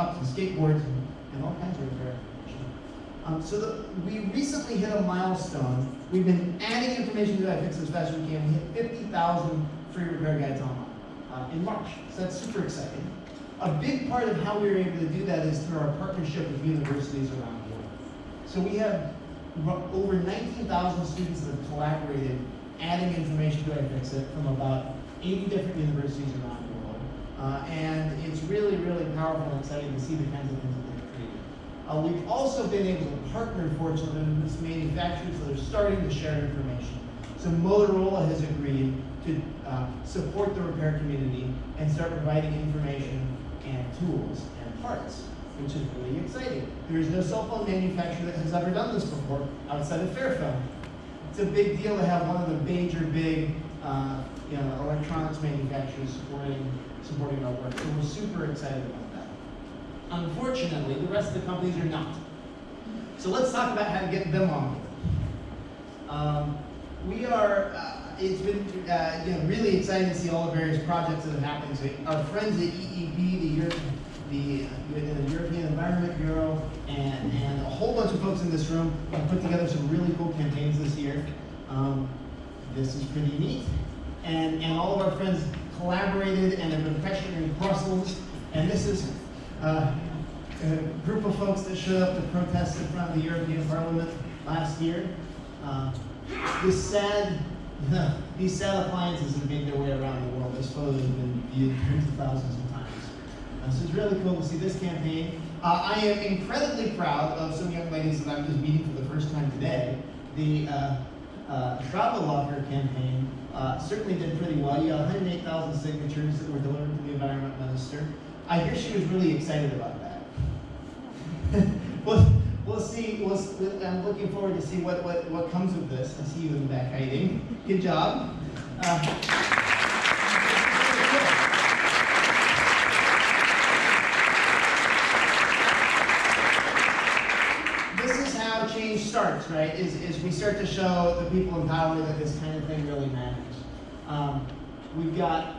laptops and skateboards and all kinds of repair. We recently hit a milestone. We've been adding information to iFix as fast as we can. We hit 50,000 free repair guides online in March, so that's super exciting. A big part of how we were able to do that is through our partnership with universities around the world. So we have over 19,000 students that have collaborated, adding information to iFixit from about 80 different universities around the world. And it's really, really powerful and exciting to see the kinds of things that they've created. We've also been able to partner, fortunately, with manufacturers that are starting to share information. So Motorola has agreed to support the repair community and start providing information and tools and parts, which is really exciting. There is no cell phone manufacturer that has ever done this before outside of Fairphone. It's a big deal to have one of the major big electronics manufacturers supporting our work. So we're super excited about that. Unfortunately, the rest of the companies are not. So let's talk about how to get them on board. It's been really exciting to see all the various projects that have happened. So our friends at EEB, the European Environment Bureau, and a whole bunch of folks in this room have put together some really cool campaigns this year. This is pretty neat. And all of our friends collaborated and have been pressuring Brussels. And this is a group of folks that showed up to protest in front of the European Parliament last year. These sad appliances have made their way around the world. This photo has been viewed tens of thousands of times. So it's really cool to see this campaign. I am incredibly proud of some young ladies that I'm just meeting for the first time today. The Travel Locker campaign certainly did pretty well. You got 108,000 signatures that were delivered to the Environment Minister. I hear she was really excited about that. We'll see. I'm looking forward to see what comes of this. I see you in the back hiding. Good job. This is how change starts, right? Is we start to show the people in power that this kind of thing really matters. We've got.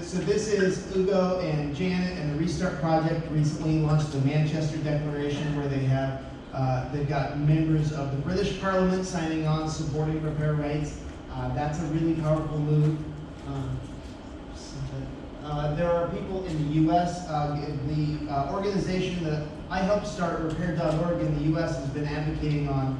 So this is Ugo and Janet and the Restart Project recently launched the Manchester Declaration, where they've got members of the British Parliament signing on supporting repair rights. That's a really powerful move. There are people in the U.S. The organization that I helped start, Repair.org in the U.S. has been advocating on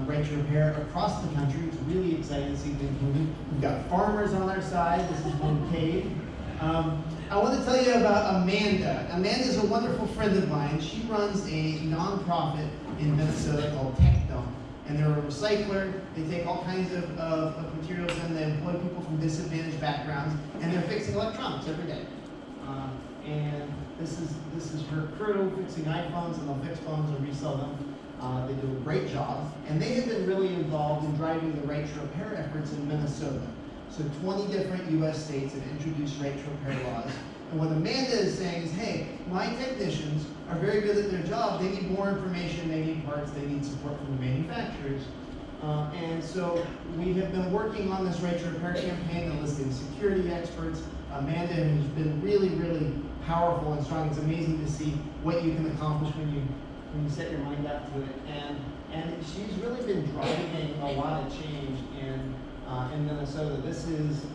right to repair across the country. It's really exciting to see things moving. We've got farmers on our side. This is one paid. I want to tell you about Amanda. Amanda is a wonderful friend of mine. She runs a nonprofit in Minnesota called TechDome. And they're a recycler. They take all kinds of materials and they employ people from disadvantaged backgrounds, and they're fixing electronics every day. And this is her crew fixing iPhones, and they'll fix phones and resell them. They do a great job, and they have been really involved in driving the right to repair efforts in Minnesota. So 20 different U.S. states have introduced right to repair laws. And what Amanda is saying is, hey, my technicians are very good at their job. They need more information, they need parts, they need support from the manufacturers. And so we have been working on this right to repair campaign, enlisting security experts. Amanda has been really, really powerful and strong. It's amazing to see what you can accomplish when you set your mind out to it. And she's really been driving a lot of change in Minnesota. This is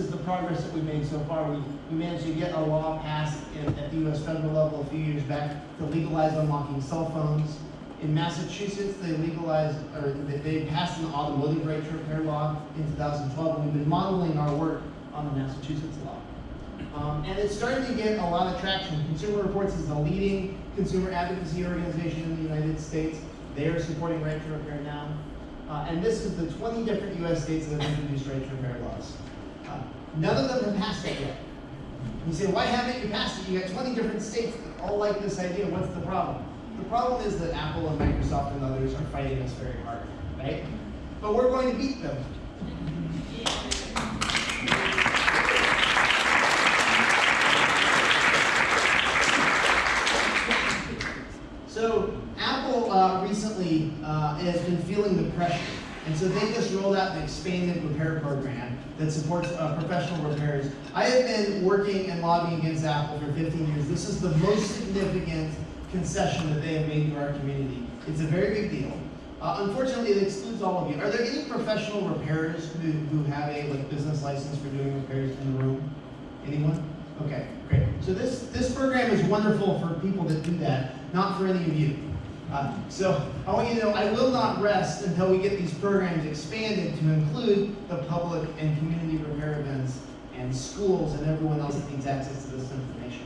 the progress that we've made so far. We managed to get a law passed at the U.S. federal level a few years back to legalize unlocking cell phones. In Massachusetts, they passed an automotive right to repair law in 2012, and we've been modeling our work on the Massachusetts law. And it's starting to get a lot of traction. Consumer Reports is the leading consumer advocacy organization in the United States. They are supporting right to repair now. And this is the 20 different U.S. states that have introduced right to repair laws. None of them have passed it yet. You say, why haven't you passed it? You got 20 different states that all like this idea. What's the problem? The problem is that Apple and Microsoft and others are fighting us very hard, right? But we're going to beat them. So Apple recently has been feeling the pressure, And so they just rolled out an expanded repair program that supports professional repairs. I have been working and lobbying against Apple for 15 years. This is the most significant concession that they have made to our community. It's a very big deal. Unfortunately, it excludes all of you. Are there any professional repairers who have a business license for doing repairs in the room? Anyone? Okay, great. So this program is wonderful for people that do that, not for any of you. So I want you to know I will not rest until we get these programs expanded to include the public and community repair events and schools and everyone else that needs access to this information.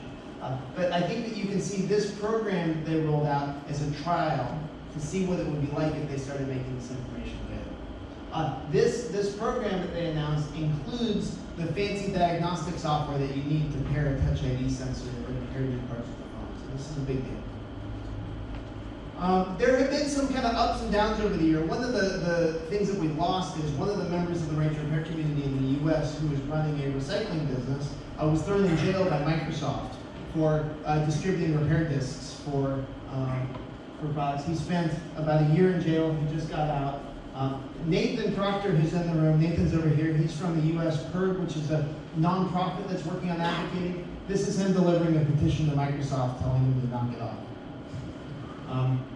But I think that you can see this program they rolled out as a trial to see what it would be like if they started making this information available. This program that they announced includes the fancy diagnostic software that you need to pair a Touch ID sensor or to pair new parts of the phone. So this is a big deal. There have been some kind of ups and downs over the year. One of the things that we lost is one of the members of the range repair community in the US who was running a recycling business was thrown in jail by Microsoft for distributing repair discs for products. He spent about a year in jail. He just got out. Nathan Proctor, who's in the room, Nathan's over here. He's from the US PIRG, which is a nonprofit that's working on advocating. This is him delivering a petition to Microsoft telling him to knock it off.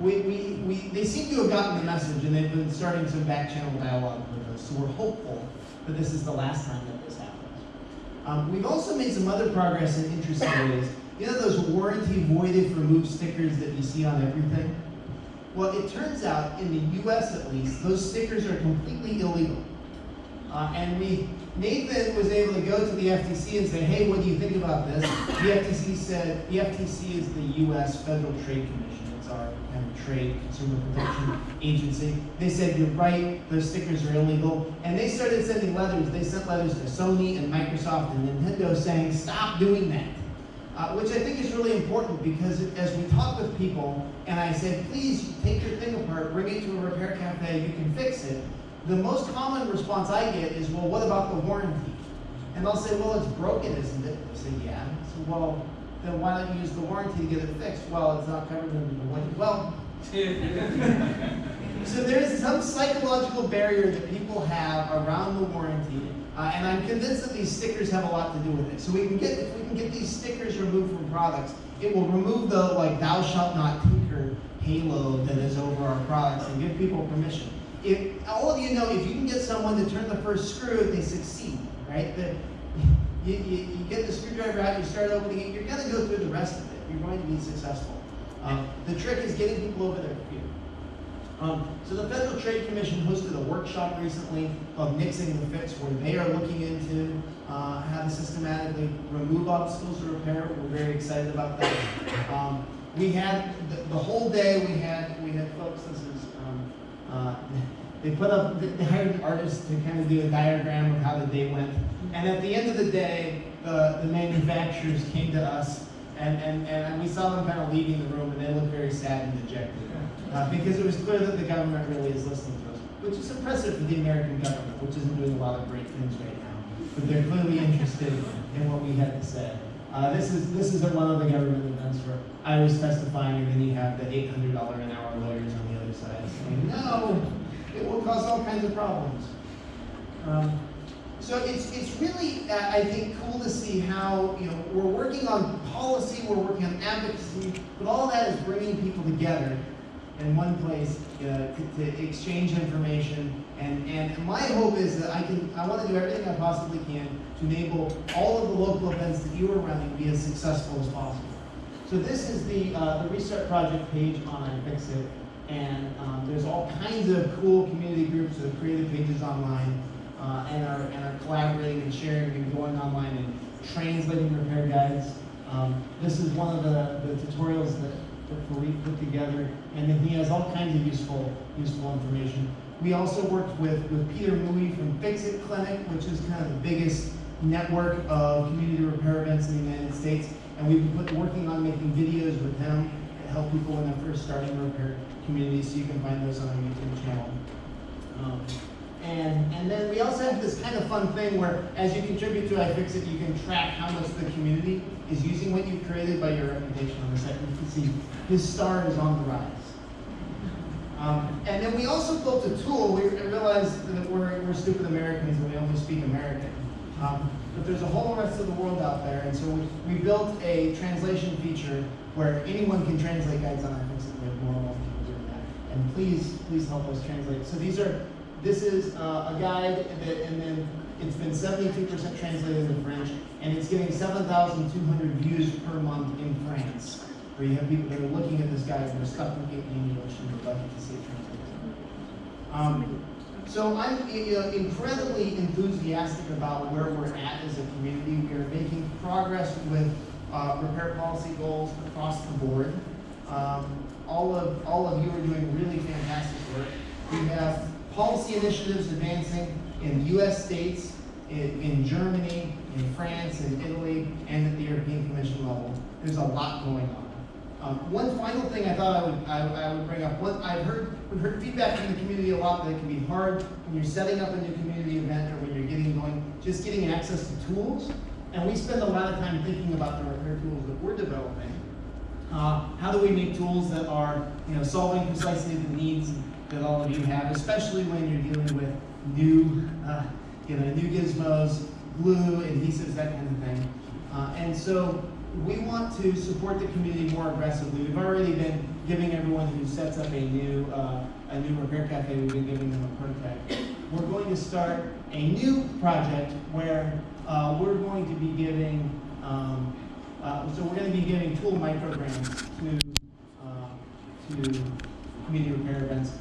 They seem to have gotten the message, and they've been starting some back-channel dialogue with us, so we're hopeful that this is the last time that this happens. We've also made some other progress in interesting ways. You know those warranty void if removed stickers that you see on everything? Well, it turns out, in the US at least, those stickers are completely illegal. Nathan was able to go to the FTC and say, hey, what do you think about this? The FTC said, the FTC is the US Federal Trade Commission. It's our kind of trade consumer protection agency. They said, you're right, those stickers are illegal. And they started sending letters. They sent letters to Sony and Microsoft and Nintendo saying, stop doing that. Which I think is really important because as we talk with people, and I say, please take your thing apart, bring it to a repair cafe, you can fix it. The most common response I get is, well, what about the warranty? And they'll say, well, it's broken, isn't it? I say, yeah. So, well, then why don't you use the warranty to get it fixed? Well, it's not covered under the warranty. Well, so there's some psychological barrier that people have around the warranty, and I'm convinced that these stickers have a lot to do with it. So if we can get these stickers removed from products, it will remove the thou shalt not tinker halo that is over our products and give people permission. If all of you know, if you can get someone to turn the first screw, they succeed, right? You get the screwdriver out, you start opening it, you're going to go through the rest of it. You're going to be successful. The trick is getting people over their fear. So the Federal Trade Commission hosted a workshop recently of Nixing the Fix, where they are looking into how to systematically remove obstacles to repair. We're very excited about that. We had the whole day. We had folks. This is they hired an artist to kind of do a diagram of how the day went. And at the end of the day, the manufacturers came to us, and we saw them kind of leaving the room, and they looked very sad and dejected. Because it was clear that the government really is listening to us, which is impressive for the American government, which isn't doing a lot of great things right now. But they're clearly interested in what we had to say. This is at one of the government events where I was testifying, and then you have the $800 an hour lawyers on the other side saying, no, it will cause all kinds of problems. So it's really, I think, cool to see how we're working on policy, we're working on advocacy, but all that is bringing people together in one place to exchange information, and my hope is that I want to do everything I possibly can to enable all of the local events that you are running to be as successful as possible. So this is the Restart Project page on iFixit, and there's all kinds of cool community groups that have created pages online and are collaborating and sharing and going online and translating repair guides. This is one of the tutorials that Fareed put together, and then he has all kinds of useful information. We also worked with Peter Mui from Fixit Clinic, which is kind of the biggest network of community repair events in the United States, and we've been working on making videos with him to help people when they're first starting repair communities, so you can find those on our YouTube channel. And then we also have this kind of fun thing where as you contribute to iFixit, you can track how much the community is using what you've created by your reputation on the site. You can see his star is on the rise. And then we also built a tool. We realized that we're stupid Americans and we only speak American. But there's a whole rest of the world out there, and so we built a translation feature where anyone can translate guides on iFixit. We have more and more people doing that. And please help us translate. So this is a guide, and then it's been 72% translated into French, and it's getting 7,200 views per month in France, where you have people that are looking at this guide and they're stuck looking in English and would like to see it translated. So I'm incredibly enthusiastic about where we're at as a community. We are making progress with repair policy goals across the board. All of you are doing really fantastic work. We have policy initiatives advancing in US states, in Germany, in France, in Italy, and at the European Commission level. There's a lot going on. One final thing I thought I would bring up. We've heard feedback from the community a lot that it can be hard when you're setting up a new community event or when you're just getting access to tools. And we spend a lot of time thinking about the repair tools that we're developing. How do we make tools that are solving precisely the needs that all of you have, especially when you're dealing with new gizmos, glue, adhesives, that kind of thing. And so we want to support the community more aggressively. We've already been giving everyone who sets up a new repair cafe, we've been giving them a prototype. We're going to start a new project where we're going to be giving tool micrograms to community repair events.